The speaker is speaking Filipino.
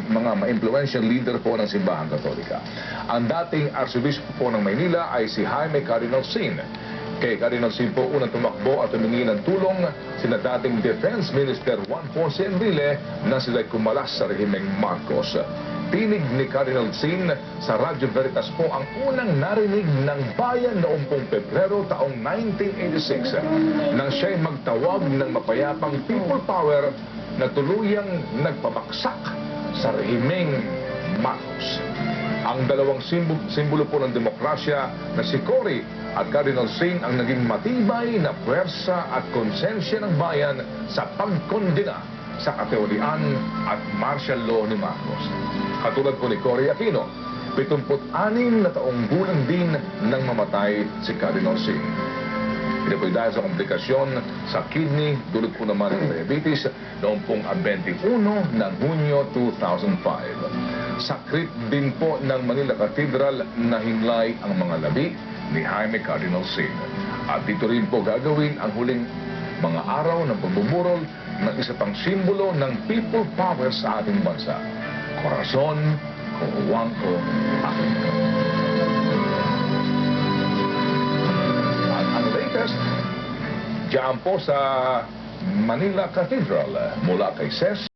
mga ma-influential leader po ng Simbahan Katolika. Ang dating Arsobispo po ng Maynila ay si Jaime Cardinal Sin. Kay Cardinal Sin po unang tumakbo at humingi ng tulong sina dating Defense Minister Juan Ponce Enrile na sila'y kumalas sa rehimeng Marcos. Tinig ni Cardinal Sin sa Radyo Veritas po ang unang narinig ng bayan noong pong Pebrero taong 1986 nang siya'y magtawag ng mapayapang people power na tuluyang nagpabaksak sa rehimeng Marcos. Ang dalawang simbolo po ng demokrasya na si Cory at Cardinal Sin ang naging matibay na puwersa at konsensya ng bayan sa pagkondena sa kateorian at martial law ni Marcos. Katulad po ni Cory Aquino, 76 na taong gulang din nang mamatay si Cardinal Sin. Ito po dahil sa komplikasyon sa kidney, dulot po naman ng diabetes noong pong 21 ng Hunyo 2005. Sa crypt din po ng Manila Cathedral na hinlay ang mga labi ni Jaime Cardinal Sin. At dito rin po gagawin ang huling mga araw ng pagbuburol ng isa pang simbolo ng people power sa ating bansa. Corazon Cojuangco Aquino. At ang latest, diyan po sa Manila Cathedral mula kay Ses